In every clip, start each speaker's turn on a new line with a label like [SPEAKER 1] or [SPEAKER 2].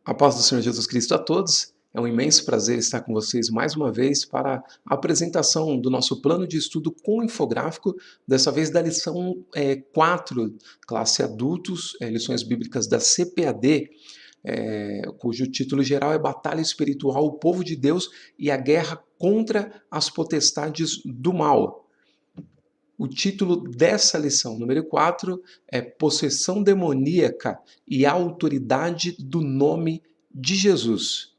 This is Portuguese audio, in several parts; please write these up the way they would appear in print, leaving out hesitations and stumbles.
[SPEAKER 1] A paz do Senhor Jesus Cristo a todos. É um imenso prazer estar com vocês mais uma vez para a apresentação do nosso plano de estudo com infográfico, dessa vez da lição 4, classe adultos, lições bíblicas da CPAD, cujo título geral é Batalha Espiritual, o Povo de Deus e a Guerra contra as Potestades do Mal. O título dessa lição, número 4, é Possessão Demoníaca e a Autoridade do Nome de Jesus.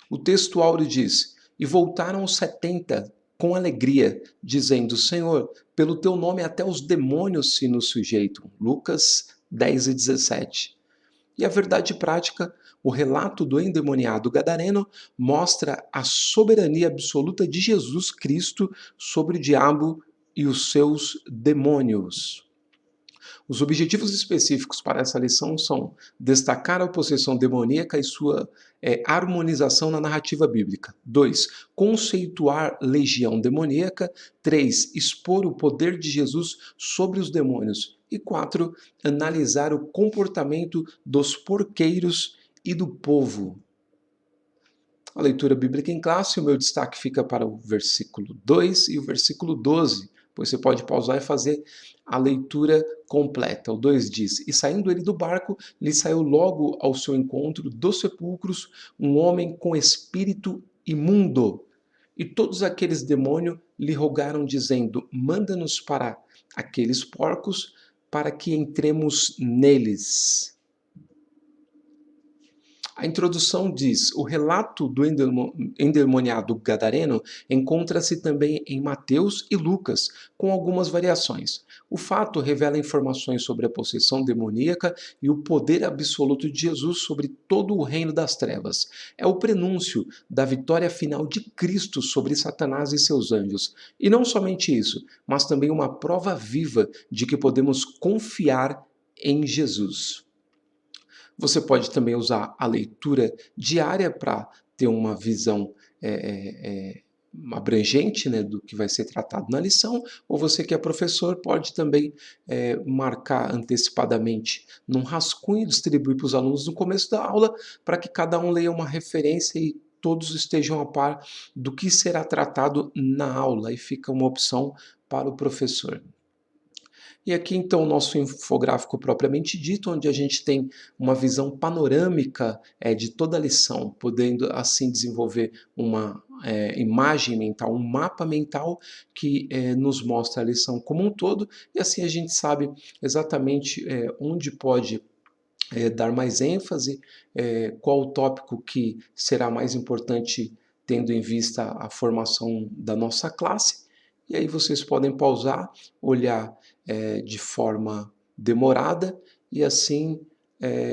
[SPEAKER 1] O texto áureo diz: E voltaram os 70 com alegria, dizendo: Senhor, pelo teu nome até os demônios se nos sujeitam. Lucas 10:17. E a verdade prática, o relato do endemoniado gadareno, mostra a soberania absoluta de Jesus Cristo sobre o diabo e os seus demônios. Os objetivos específicos para essa lição são destacar a possessão demoníaca e sua harmonização na narrativa bíblica. 2. Conceituar legião demoníaca. 3. Expor o poder de Jesus sobre os demônios. E 4. Analisar o comportamento dos porqueiros e do povo. A leitura bíblica em classe, o meu destaque fica para o versículo 2 e o versículo 12. Pois você pode pausar e fazer a leitura completa. O 2 diz: E saindo ele do barco, lhe saiu logo ao seu encontro dos sepulcros um homem com espírito imundo. E todos aqueles demônios lhe rogaram, dizendo: Manda-nos para aqueles porcos, para que entremos neles. A introdução diz: o relato do endemoniado gadareno encontra-se também em Mateus e Lucas, com algumas variações. O fato revela informações sobre a possessão demoníaca e o poder absoluto de Jesus sobre todo o reino das trevas. É o prenúncio da vitória final de Cristo sobre Satanás e seus anjos. E não somente isso, mas também uma prova viva de que podemos confiar em Jesus. Você pode também usar a leitura diária para ter uma visão abrangente, né, do que vai ser tratado na lição, ou você que é professor pode também marcar antecipadamente num rascunho e distribuir para os alunos no começo da aula, para que cada um leia uma referência e todos estejam a par do que será tratado na aula, e fica uma opção para o professor. E aqui então o nosso infográfico propriamente dito, onde a gente tem uma visão panorâmica de toda a lição, podendo assim desenvolver uma imagem mental, um mapa mental que nos mostra a lição como um todo, e assim a gente sabe exatamente onde pode dar mais ênfase, qual o tópico que será mais importante tendo em vista a formação da nossa classe. E aí vocês podem pausar, olhar de forma demorada e assim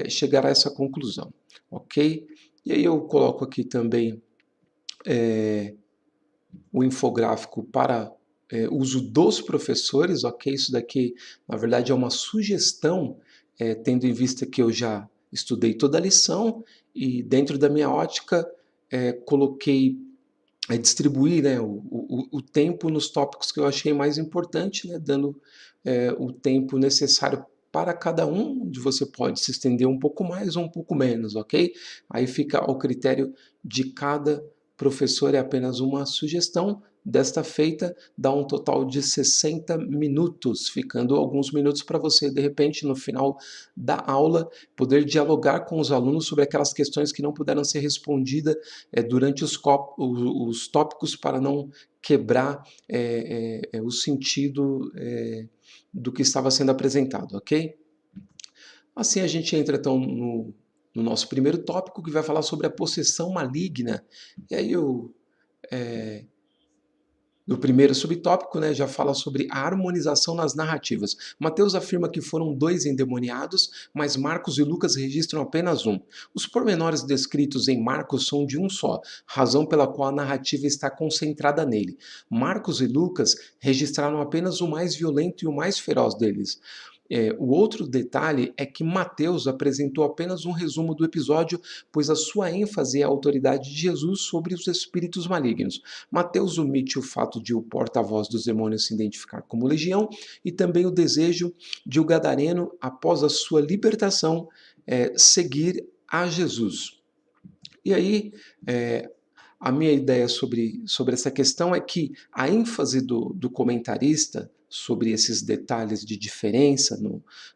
[SPEAKER 1] chegar a essa conclusão, ok? E aí eu coloco aqui também o infográfico para uso dos professores, ok? Isso daqui, na verdade, é uma sugestão, tendo em vista que eu já estudei toda a lição e dentro da minha ótica coloquei distribuir, né, o tempo nos tópicos que eu achei mais importante, né, dando o tempo necessário para cada um, onde você pode se estender um pouco mais ou um pouco menos, ok? Aí fica ao critério de cada professor, é apenas uma sugestão. Desta feita, dá um total de 60 minutos, ficando alguns minutos para você, de repente, no final da aula, poder dialogar com os alunos sobre aquelas questões que não puderam ser respondidas durante os tópicos, para não quebrar o sentido do que estava sendo apresentado, ok? Assim a gente entra então no nosso primeiro tópico, que vai falar sobre a possessão maligna. E aí no primeiro subtópico, né, já fala sobre a harmonização nas narrativas. Mateus afirma que foram 2 endemoniados, mas Marcos e Lucas registram apenas um. Os pormenores descritos em Marcos são de um só, razão pela qual a narrativa está concentrada nele. Marcos e Lucas registraram apenas o mais violento e o mais feroz deles. O outro detalhe é que Mateus apresentou apenas um resumo do episódio, pois a sua ênfase é a autoridade de Jesus sobre os espíritos malignos. Mateus omite o fato de o porta-voz dos demônios se identificar como legião e também o desejo de o gadareno, após a sua libertação, seguir a Jesus. E aí, a minha ideia sobre essa questão é que a ênfase do comentarista sobre esses detalhes de diferença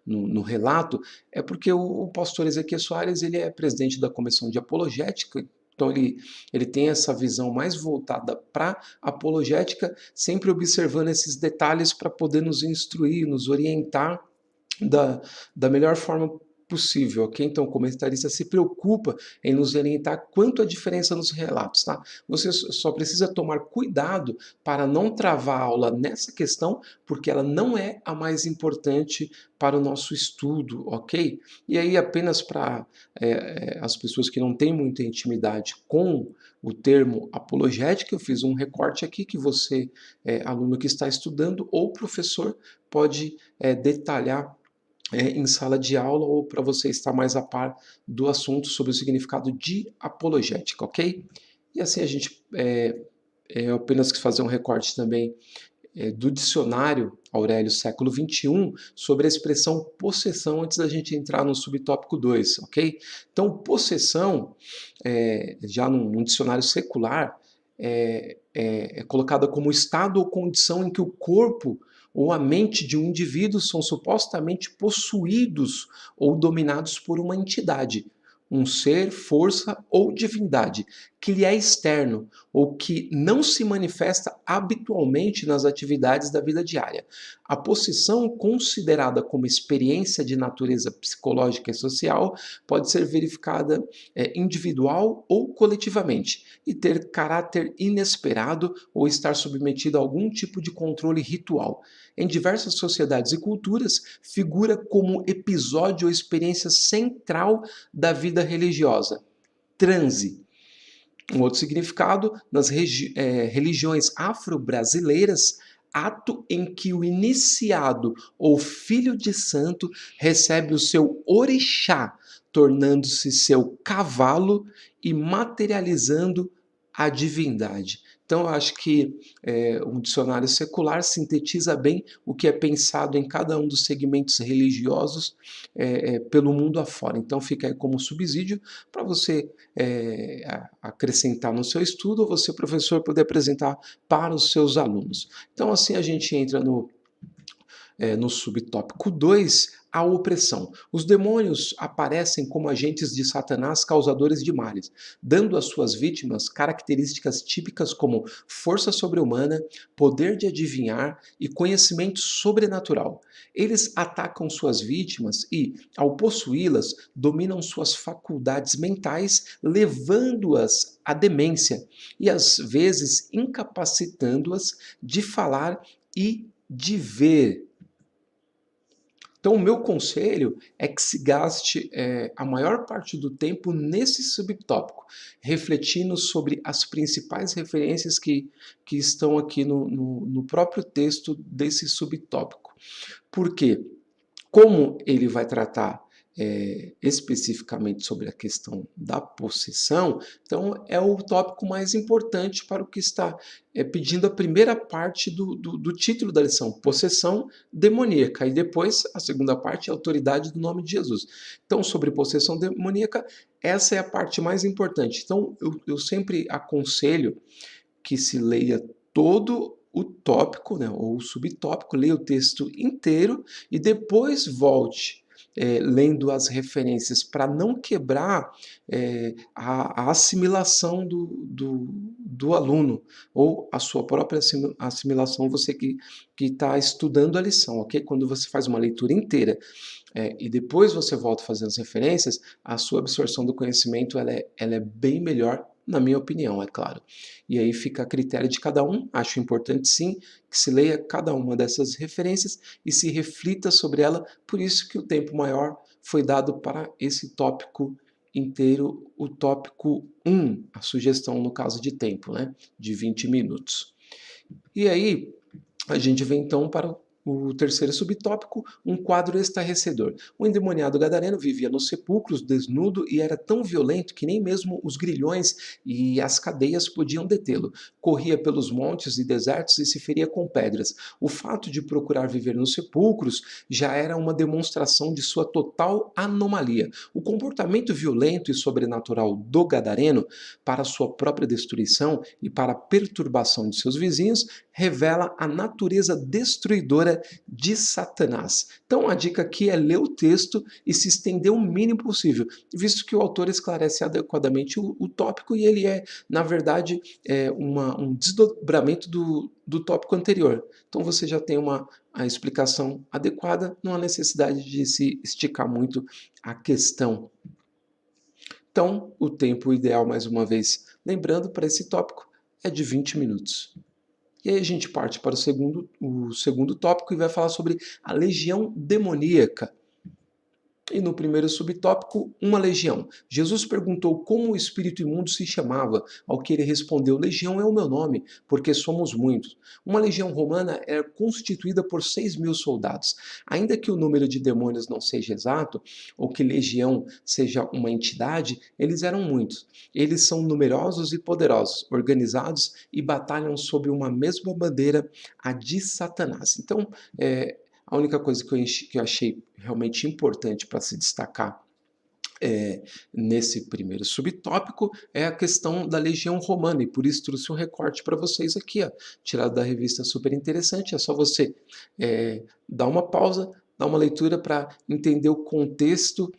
[SPEAKER 1] no relato é porque o pastor Ezequiel Soares ele é presidente da Comissão de Apologética, então ele tem essa visão mais voltada para apologética, sempre observando esses detalhes para poder nos instruir, nos orientar da melhor forma possível, ok? Então, o comentarista se preocupa em nos orientar quanto a diferença nos relatos, tá? Você só precisa tomar cuidado para não travar a aula nessa questão, porque ela não é a mais importante para o nosso estudo, ok? E aí, apenas para as pessoas que não têm muita intimidade com o termo apologética, eu fiz um recorte aqui que você, aluno que está estudando, ou professor, pode detalhar em sala de aula ou para você estar mais a par do assunto sobre o significado de apologética, ok? E assim a gente apenas que fazer um recorte também do dicionário Aurélio século XXI sobre a expressão possessão antes da gente entrar no subtópico 2, ok? Então, possessão, já num dicionário secular, é colocada como estado ou condição em que o corpo ou a mente de um indivíduo são supostamente possuídos ou dominados por uma entidade, um ser, força ou divindade, que lhe é externo ou que não se manifesta habitualmente nas atividades da vida diária. A possessão, considerada como experiência de natureza psicológica e social, pode ser verificada individual ou coletivamente e ter caráter inesperado ou estar submetido a algum tipo de controle ritual. Em diversas sociedades e culturas, figura como episódio ou experiência central da vida religiosa. Transe. Um outro significado, nas religiões afro-brasileiras, ato em que o iniciado ou filho de santo recebe o seu orixá, tornando-se seu cavalo e materializando a divindade. Então, eu acho que um dicionário secular sintetiza bem o que é pensado em cada um dos segmentos religiosos pelo mundo afora. Então, fica aí como subsídio para você acrescentar no seu estudo, ou você, professor, poder apresentar para os seus alunos. Então, assim a gente entra no subtópico 2, a opressão. Os demônios aparecem como agentes de Satanás causadores de males, dando às suas vítimas características típicas como força sobre-humana, poder de adivinhar e conhecimento sobrenatural. Eles atacam suas vítimas e, ao possuí-las, dominam suas faculdades mentais, levando-as à demência e, às vezes, incapacitando-as de falar e de ver. Então, o meu conselho é que se gaste a maior parte do tempo nesse subtópico, refletindo sobre as principais referências que estão aqui no próprio texto desse subtópico. Por quê? Como ele vai tratar especificamente sobre a questão da possessão, então é o tópico mais importante para o que está pedindo a primeira parte do título da lição, possessão demoníaca, e depois a segunda parte, a autoridade do nome de Jesus. Então, sobre possessão demoníaca, essa é a parte mais importante. Então, eu sempre aconselho que se leia todo o tópico, né, ou o subtópico, leia o texto inteiro e depois volte lendo as referências para não quebrar a assimilação do aluno ou a sua própria assimilação, você que está estudando a lição, ok? Quando você faz uma leitura inteira e depois você volta fazendo as referências, a sua absorção do conhecimento ela é bem melhor, na minha opinião, é claro. E aí fica a critério de cada um. Acho importante, sim, que se leia cada uma dessas referências e se reflita sobre ela. Por isso que o tempo maior foi dado para esse tópico inteiro, o tópico 1, a sugestão no caso de tempo, né, de 20 minutos. E aí a gente vem então para o terceiro subtópico, um quadro estarrecedor. O endemoniado gadareno vivia nos sepulcros, desnudo, e era tão violento que nem mesmo os grilhões e as cadeias podiam detê-lo. Corria pelos montes e desertos e se feria com pedras. O fato de procurar viver nos sepulcros já era uma demonstração de sua total anomalia. O comportamento violento e sobrenatural do gadareno, para sua própria destruição e para a perturbação de seus vizinhos, revela a natureza destruidora de Satanás. Então a dica aqui é ler o texto e se estender o mínimo possível, visto que o autor esclarece adequadamente o tópico e ele é, na verdade, um desdobramento do tópico anterior. Então você já tem a explicação adequada, não há necessidade de se esticar muito a questão. Então, o tempo ideal, mais uma vez, lembrando, para esse tópico é de 20 minutos. E aí a gente parte para o segundo tópico e vai falar sobre a legião demoníaca. E no primeiro subtópico, uma legião. Jesus perguntou como o espírito imundo se chamava, ao que ele respondeu: Legião é o meu nome, porque somos muitos. Uma legião romana era constituída por 6.000 soldados. Ainda que o número de demônios não seja exato, ou que legião seja uma entidade, eles eram muitos. Eles são numerosos e poderosos, organizados e batalham sob uma mesma bandeira, a de Satanás. Então, a única coisa que eu achei realmente importante para se destacar nesse primeiro subtópico é a questão da Legião Romana, e por isso trouxe um recorte para vocês aqui, ó, tirado da revista, super interessante. É só você dar uma pausa, dar uma leitura para entender o contexto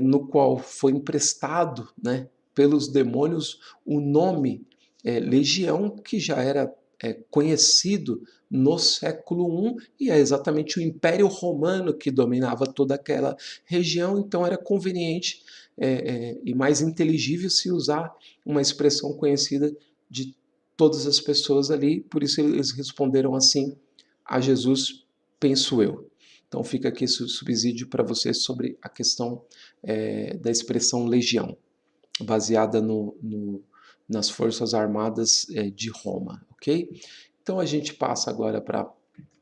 [SPEAKER 1] no qual foi emprestado, né, pelos demônios o nome Legião, que já era conhecido no século I, e é exatamente o Império Romano que dominava toda aquela região, então era conveniente e mais inteligível se usar uma expressão conhecida de todas as pessoas ali, por isso eles responderam assim a Jesus, penso eu. Então fica aqui esse subsídio para vocês sobre a questão da expressão legião, baseada nas Forças Armadas de Roma, ok? Então a gente passa agora para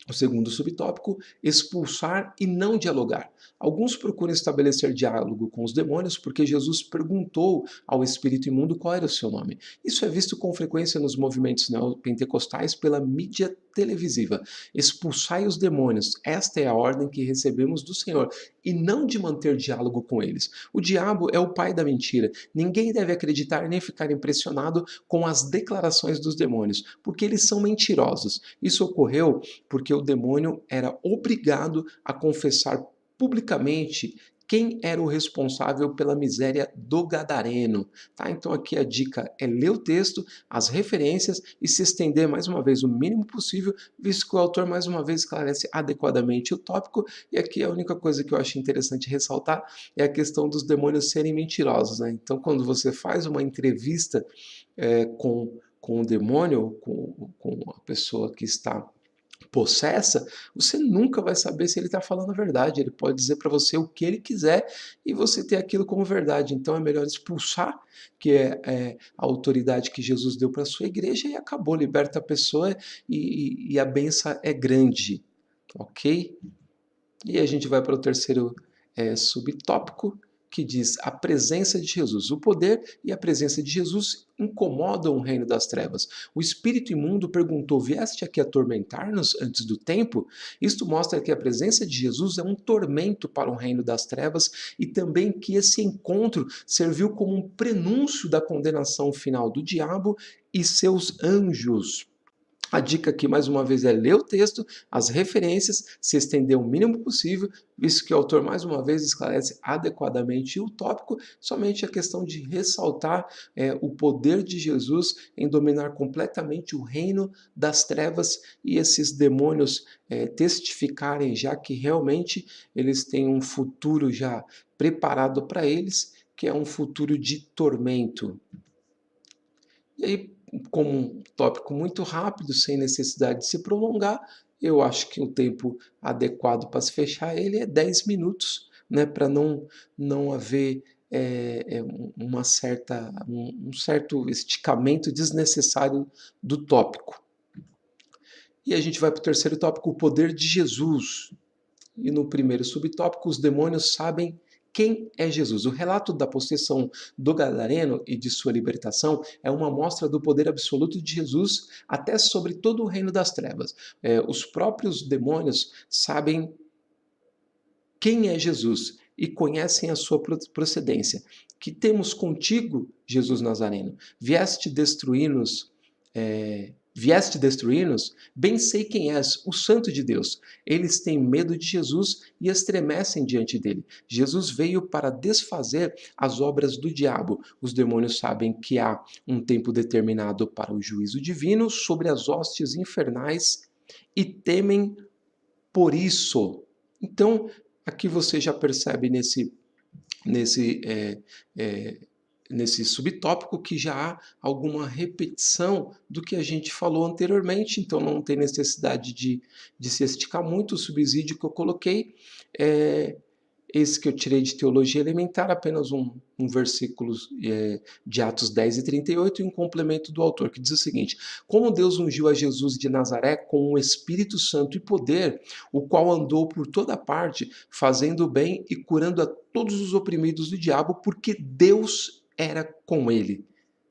[SPEAKER 1] o segundo subtópico, expulsar e não dialogar. Alguns procuram estabelecer diálogo com os demônios porque Jesus perguntou ao espírito imundo qual era o seu nome. Isso é visto com frequência nos movimentos neopentecostais pela mídia televisiva. Expulsai os demônios, esta é a ordem que recebemos do Senhor, e não de manter diálogo com eles. O diabo é o pai da mentira. Ninguém deve acreditar nem ficar impressionado com as declarações dos demônios, porque eles são mentirosos. Isso ocorreu porque o demônio era obrigado a confessar publicamente quem era o responsável pela miséria do gadareno. Tá? Então aqui a dica é ler o texto, as referências e se estender mais uma vez o mínimo possível, visto que o autor mais uma vez esclarece adequadamente o tópico. E aqui a única coisa que eu acho interessante ressaltar é a questão dos demônios serem mentirosos. Né? Então quando você faz uma entrevista com o demônio, com a pessoa que está possessa, você nunca vai saber se ele está falando a verdade. Ele pode dizer para você o que ele quiser e você ter aquilo como verdade. Então é melhor expulsar, que é a autoridade que Jesus deu para a sua igreja, e acabou, liberta a pessoa e a benção é grande, ok? E a gente vai para o terceiro subtópico, que diz a presença de Jesus. O poder e a presença de Jesus incomodam o reino das trevas. O espírito imundo perguntou: vieste aqui atormentar-nos antes do tempo? Isto mostra que a presença de Jesus é um tormento para o reino das trevas e também que esse encontro serviu como um prenúncio da condenação final do diabo e seus anjos. A dica aqui, mais uma vez, é ler o texto, as referências, se estender o mínimo possível, visto que o autor, mais uma vez, esclarece adequadamente o tópico, somente a questão de ressaltar o poder de Jesus em dominar completamente o reino das trevas e esses demônios testificarem já que realmente eles têm um futuro já preparado para eles, que é um futuro de tormento. E aí, como um tópico muito rápido, sem necessidade de se prolongar, eu acho que o tempo adequado para se fechar ele é 10 minutos, né, para não haver um certo esticamento desnecessário do tópico. E a gente vai para o terceiro tópico, o poder de Jesus. E no primeiro subtópico, os demônios sabem quem é Jesus. O relato da possessão do Gadareno e de sua libertação é uma mostra do poder absoluto de Jesus até sobre todo o reino das trevas. Os próprios demônios sabem quem é Jesus e conhecem a sua procedência. Que temos contigo, Jesus Nazareno? Vieste destruir-nos, bem sei quem és, o Santo de Deus. Eles têm medo de Jesus e estremecem diante dele. Jesus veio para desfazer as obras do diabo. Os demônios sabem que há um tempo determinado para o juízo divino sobre as hostes infernais e temem por isso. Então, aqui você já percebe nesse, nesse subtópico que já há alguma repetição do que a gente falou anteriormente, então não tem necessidade de se esticar muito. O subsídio que eu coloquei esse que eu tirei de Teologia Elementar, apenas um versículo de Atos 10 e 38 e um complemento do autor, que diz o seguinte: como Deus ungiu a Jesus de Nazaré com o Espírito Santo e poder, o qual andou por toda parte, fazendo o bem e curando a todos os oprimidos do diabo, porque Deus era com ele.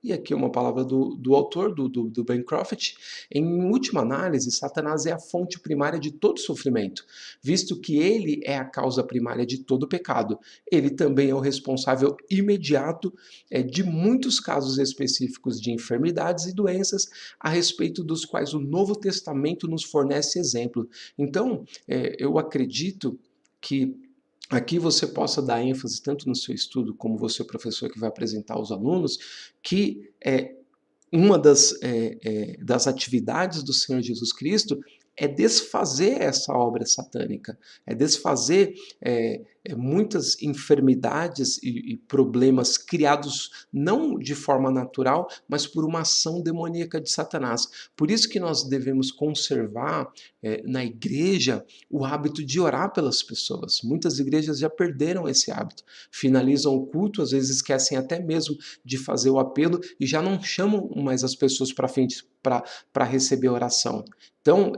[SPEAKER 1] E aqui uma palavra do autor, do Bancroft. Em última análise, Satanás é a fonte primária de todo sofrimento, visto que ele é a causa primária de todo pecado. Ele também é o responsável imediato de muitos casos específicos de enfermidades e doenças, a respeito dos quais o Novo Testamento nos fornece exemplo. Então, eu acredito que aqui você possa dar ênfase tanto no seu estudo como você, professor, que vai apresentar aos alunos, que uma das atividades do Senhor Jesus Cristo é desfazer essa obra satânica, é desfazer muitas enfermidades e problemas criados não de forma natural, mas por uma ação demoníaca de Satanás. Por isso que nós devemos conservar na igreja o hábito de orar pelas pessoas. Muitas igrejas já perderam esse hábito, finalizam o culto, às vezes esquecem até mesmo de fazer o apelo e já não chamam mais as pessoas para frente para receber oração. Então,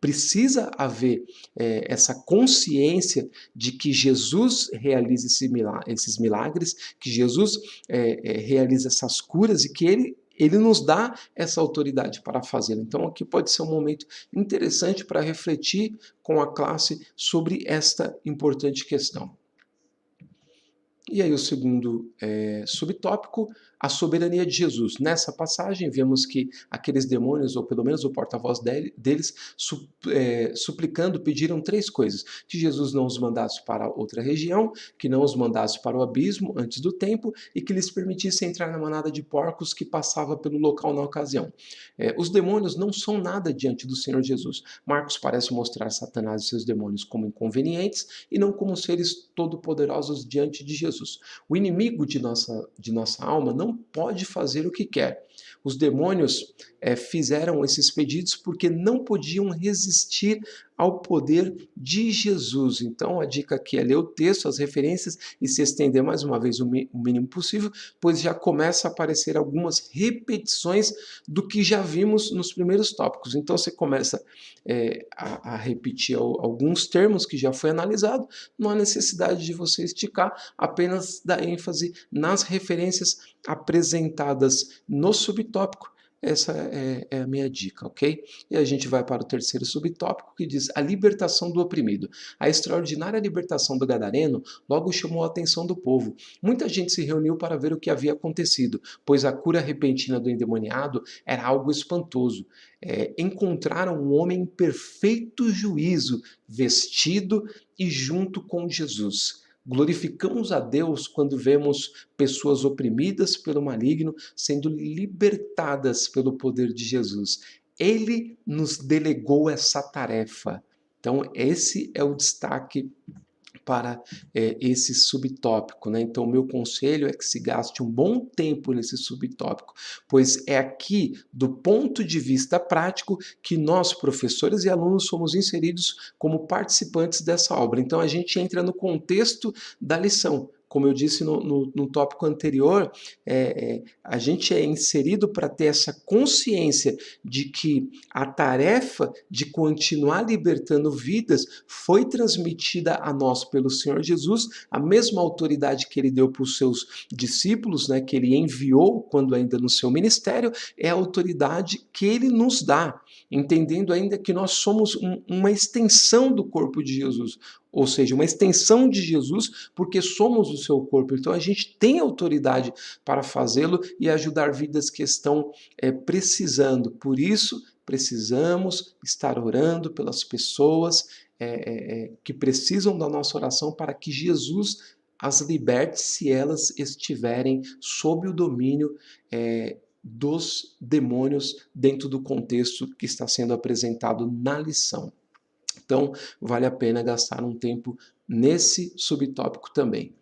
[SPEAKER 1] precisa haver essa consciência de que Jesus realiza esses milagres, que Jesus realiza essas curas e que ele nos dá essa autoridade para fazê-lo. Então, aqui pode ser um momento interessante para refletir com a classe sobre esta importante questão. E aí o segundo subtópico, a soberania de Jesus. Nessa passagem vemos que aqueles demônios, ou pelo menos o porta-voz deles, suplicando, pediram três coisas: que Jesus não os mandasse para outra região, que não os mandasse para o abismo antes do tempo e que lhes permitisse entrar na manada de porcos que passava pelo local na ocasião. Os demônios não são nada diante do Senhor Jesus. Marcos parece mostrar Satanás e seus demônios como inconvenientes e não como seres todo-poderosos diante de Jesus. O inimigo de nossa alma não pode fazer o que quer. Os demônios fizeram esses pedidos porque não podiam resistir ao poder de Jesus. Então a dica aqui é ler o texto, as referências e se estender mais uma vez o mínimo possível, pois já começa a aparecer algumas repetições do que já vimos nos primeiros tópicos. Então você começa a repetir alguns termos que já foi analisado, não há necessidade de você esticar, apenas dar ênfase nas referências apresentadas no subtópico. Essa é a minha dica, ok? E a gente vai para o terceiro subtópico, que diz a libertação do oprimido. A extraordinária libertação do Gadareno logo chamou a atenção do povo. Muita gente se reuniu para ver o que havia acontecido, pois a cura repentina do endemoniado era algo espantoso. Encontraram um homem em perfeito juízo, vestido e junto com Jesus. Glorificamos a Deus quando vemos pessoas oprimidas pelo maligno sendo libertadas pelo poder de Jesus. Ele nos delegou essa tarefa. Então, esse é o destaque para esse subtópico, né? Então, o meu conselho é que se gaste um bom tempo nesse subtópico, pois é aqui, do ponto de vista prático, que nós, professores e alunos, somos inseridos como participantes dessa obra. Então, a gente entra no contexto da lição. como eu disse no tópico anterior, a gente é inserido para ter essa consciência de que a tarefa de continuar libertando vidas foi transmitida a nós pelo Senhor Jesus, a mesma autoridade que ele deu para os seus discípulos, né, que ele enviou quando ainda no seu ministério, é a autoridade que ele nos dá, entendendo ainda que nós somos uma extensão do corpo de Jesus, ou seja, uma extensão de Jesus, porque somos o seu corpo. Então a gente tem autoridade para fazê-lo e ajudar vidas que estão precisando. Por isso, precisamos estar orando pelas pessoas que precisam da nossa oração para que Jesus as liberte se elas estiverem sob o domínio dos demônios dentro do contexto que está sendo apresentado na lição. Então, vale a pena gastar um tempo nesse subtópico também.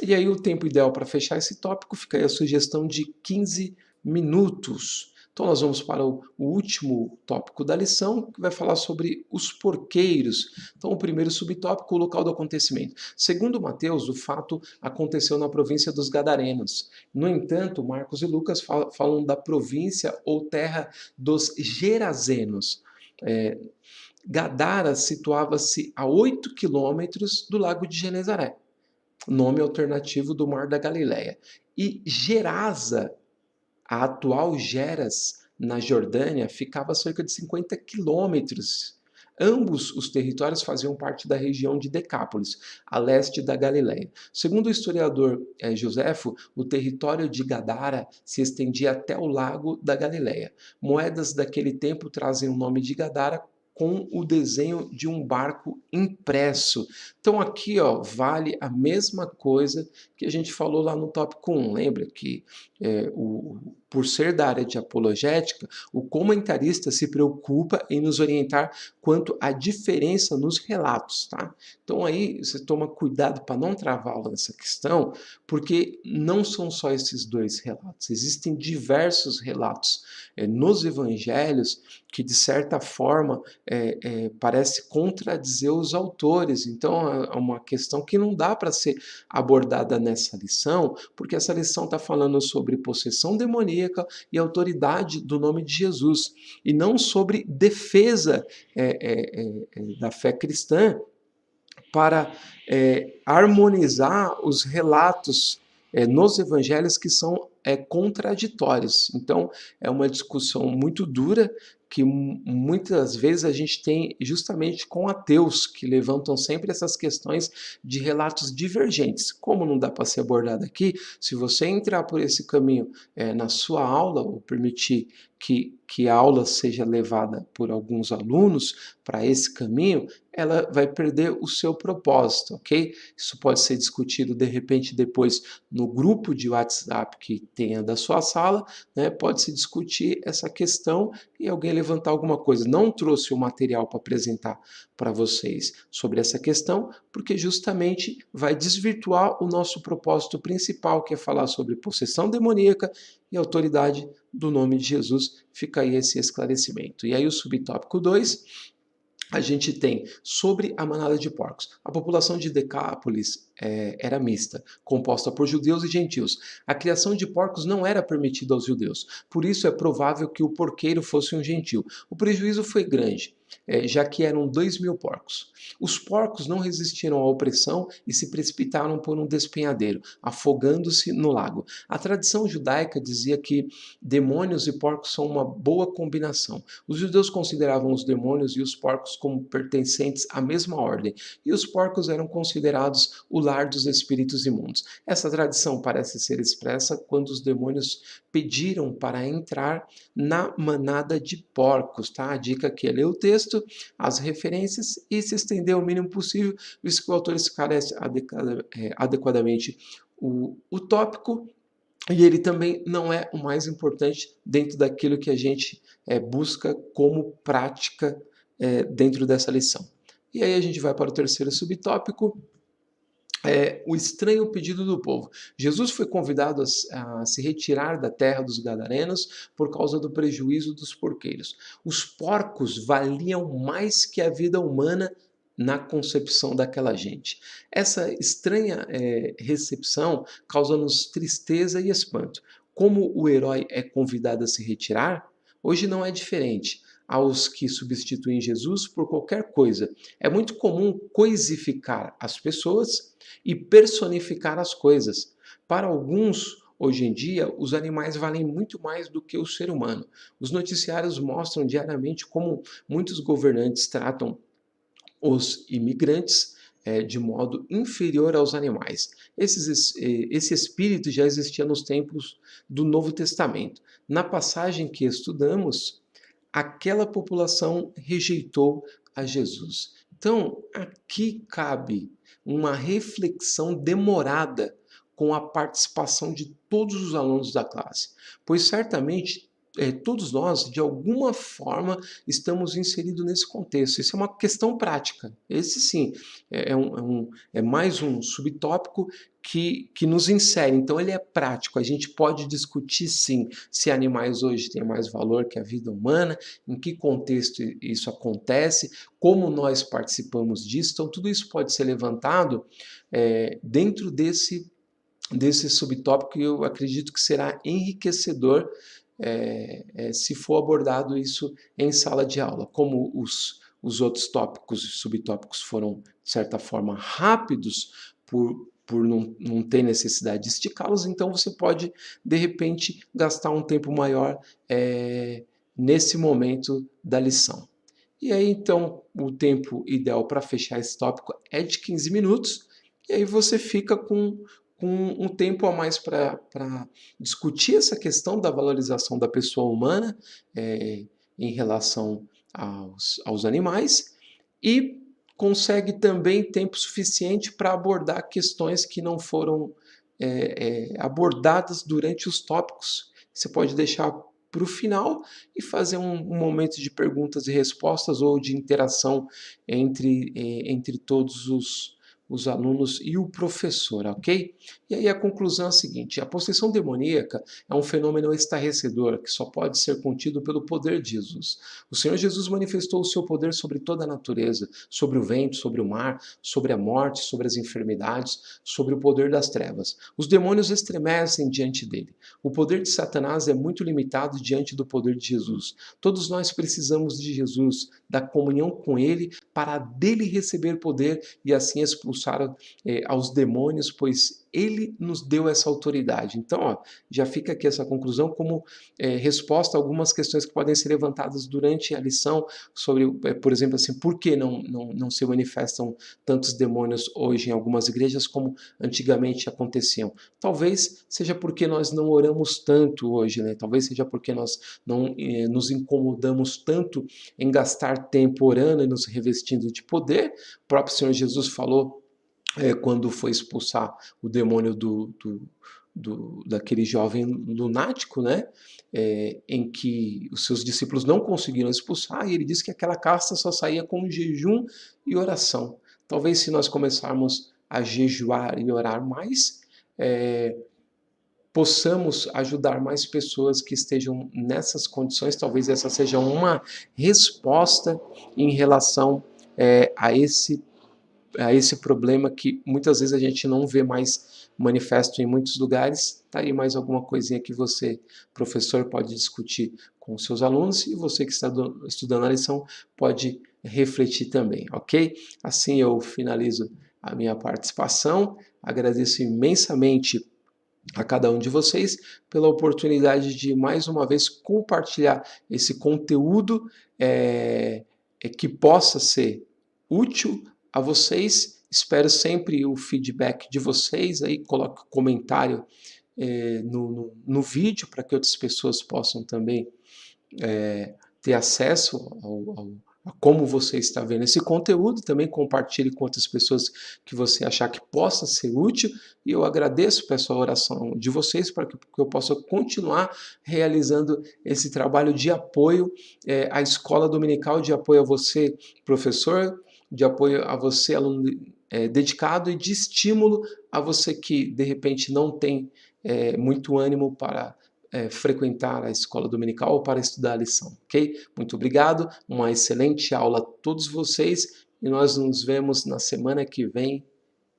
[SPEAKER 1] E aí, o tempo ideal para fechar esse tópico fica aí a sugestão de 15 minutos. Então, nós vamos para o último tópico da lição, que vai falar sobre os porqueiros. Então, o primeiro subtópico, o local do acontecimento. Segundo Mateus, o fato aconteceu na província dos Gadarenos. No entanto, Marcos e Lucas falam da província ou terra dos Gerazenos. Gadara situava-se a 8 quilômetros do lago de Genezaré, nome alternativo do Mar da Galileia. E Gerasa, a atual Geras, na Jordânia, ficava a cerca de 50 quilômetros. Ambos os territórios faziam parte da região de Decápolis, a leste da Galileia. Segundo o historiador Joséfo, o território de Gadara se estendia até o lago da Galileia. Moedas daquele tempo trazem o nome de Gadara com o desenho de um barco impresso. Então aqui vale a mesma coisa que a gente falou lá no tópico 1. Lembra que por ser da área de apologética, o comentarista se preocupa em nos orientar quanto à diferença nos relatos, tá? Então aí você toma cuidado para não travá-lo nessa questão, porque não são só esses dois relatos, existem diversos relatos nos evangelhos que de certa forma parece contradizer os autores. Então é uma questão que não dá para ser abordada nessa lição, porque essa lição está falando sobre possessão demoníaca e autoridade do nome de Jesus, e não sobre defesa da fé cristã para harmonizar os relatos nos evangelhos que são contraditórios. Então, é uma discussão muito dura que muitas vezes a gente tem justamente com ateus, que levantam sempre essas questões de relatos divergentes. Como não dá para ser abordado aqui, se você entrar por esse caminho na sua aula, ou permitir que a aula seja levada por alguns alunos para esse caminho, ela vai perder o seu propósito, ok? Isso pode ser discutido, de repente, depois no grupo de WhatsApp que tenha da sua sala, né? Pode-se discutir essa questão e alguém levantar alguma coisa. Não trouxe o material para apresentar para vocês sobre essa questão, porque justamente vai desvirtuar o nosso propósito principal, que é falar sobre possessão demoníaca e autoridade do nome de Jesus. Fica aí esse esclarecimento. E aí o subtópico 2, a gente tem sobre a manada de porcos. A população de Decápolis era mista, composta por judeus e gentios. A criação de porcos não era permitida aos judeus, por isso é provável que o porqueiro fosse um gentio. O prejuízo foi grande, já que eram 2.000 porcos. Os porcos não resistiram à opressão e se precipitaram por um despenhadeiro, afogando-se no lago. A tradição judaica dizia que demônios e porcos são uma boa combinação. Os judeus consideravam os demônios e os porcos como pertencentes à mesma ordem, e os porcos eram considerados o lar dos espíritos imundos. Essa tradição parece ser expressa quando os demônios pediram para entrar na manada de porcos, tá? A dica aqui é ler o texto, as referências e se estender o mínimo possível, visto que o autor esclarece adequadamente o tópico, e ele também não é o mais importante dentro daquilo que a gente busca como prática dentro dessa lição. E aí a gente vai para o terceiro subtópico, o estranho pedido do povo. Jesus foi convidado a se retirar da terra dos Gadarenos por causa do prejuízo dos porqueiros. Os porcos valiam mais que a vida humana na concepção daquela gente. Essa estranha recepção causa-nos tristeza e espanto. Como o herói é convidado a se retirar, hoje não é diferente. Aos que substituem Jesus por qualquer coisa. É muito comum coisificar as pessoas e personificar as coisas. Para alguns, hoje em dia, os animais valem muito mais do que o ser humano. Os noticiários mostram diariamente como muitos governantes tratam os imigrantes de modo inferior aos animais. Esse espírito já existia nos tempos do Novo Testamento. Na passagem que estudamos, aquela população rejeitou a Jesus. Então, aqui cabe uma reflexão demorada com a participação de todos os alunos da classe, pois certamente todos nós, de alguma forma, estamos inseridos nesse contexto. Isso é uma questão prática. Esse sim é mais um subtópico que nos insere. Então, ele é prático. A gente pode discutir, sim, se animais hoje têm mais valor que a vida humana, em que contexto isso acontece, como nós participamos disso. Então, tudo isso pode ser levantado dentro desse subtópico, e eu acredito que será enriquecedor se for abordado isso em sala de aula. Como os outros tópicos e subtópicos foram, de certa forma, rápidos por não ter necessidade de esticá-los, então você pode, de repente, gastar um tempo maior nesse momento da lição. E aí, então, o tempo ideal para fechar esse tópico é de 15 minutos, e aí você fica com um tempo a mais para discutir essa questão da valorização da pessoa humana em relação aos animais, e consegue também tempo suficiente para abordar questões que não foram abordadas durante os tópicos. Você pode deixar para o final e fazer um momento de perguntas e respostas ou de interação entre todos os alunos e o professor, ok? E aí a conclusão é a seguinte: a possessão demoníaca é um fenômeno estarrecedor que só pode ser contido pelo poder de Jesus. O Senhor Jesus manifestou o seu poder sobre toda a natureza, sobre o vento, sobre o mar, sobre a morte, sobre as enfermidades, sobre o poder das trevas. Os demônios estremecem diante dele. O poder de Satanás é muito limitado diante do poder de Jesus. Todos nós precisamos de Jesus, da comunhão com ele, para dele receber poder e assim expulsar aos demônios, pois ele nos deu essa autoridade. Então, já fica aqui essa conclusão como resposta a algumas questões que podem ser levantadas durante a lição sobre, por exemplo, assim, por que não se manifestam tantos demônios hoje em algumas igrejas como antigamente aconteciam. Talvez seja porque nós não oramos tanto hoje, né? Talvez seja porque nós não nos incomodamos tanto em gastar tempo orando e nos revestindo de poder. O próprio Senhor Jesus falou quando foi expulsar o demônio daquele jovem lunático, né? Em que os seus discípulos não conseguiram expulsar, e ele disse que aquela casta só saía com jejum e oração. Talvez se nós começarmos a jejuar e orar mais, possamos ajudar mais pessoas que estejam nessas condições. Talvez essa seja uma resposta em relação a esse problema que muitas vezes a gente não vê mais manifesto em muitos lugares. Tá aí mais alguma coisinha que você, professor, pode discutir com seus alunos, e você que está estudando a lição pode refletir também, ok? Assim eu finalizo a minha participação. Agradeço imensamente a cada um de vocês pela oportunidade de mais uma vez compartilhar esse conteúdo que possa ser útil a vocês. Espero sempre o feedback de vocês. Aí coloque um comentário no vídeo para que outras pessoas possam também ter acesso a como você está vendo esse conteúdo. Também compartilhe com outras pessoas que você achar que possa ser útil, e eu agradeço, peço a oração de vocês para que eu possa continuar realizando esse trabalho de apoio à escola dominical, de apoio a você, professor, de apoio a você, aluno dedicado, e de estímulo a você que de repente não tem muito ânimo para frequentar a escola dominical ou para estudar a lição, ok? Muito obrigado, uma excelente aula a todos vocês e nós nos vemos na semana que vem,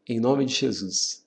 [SPEAKER 1] em nome de Jesus.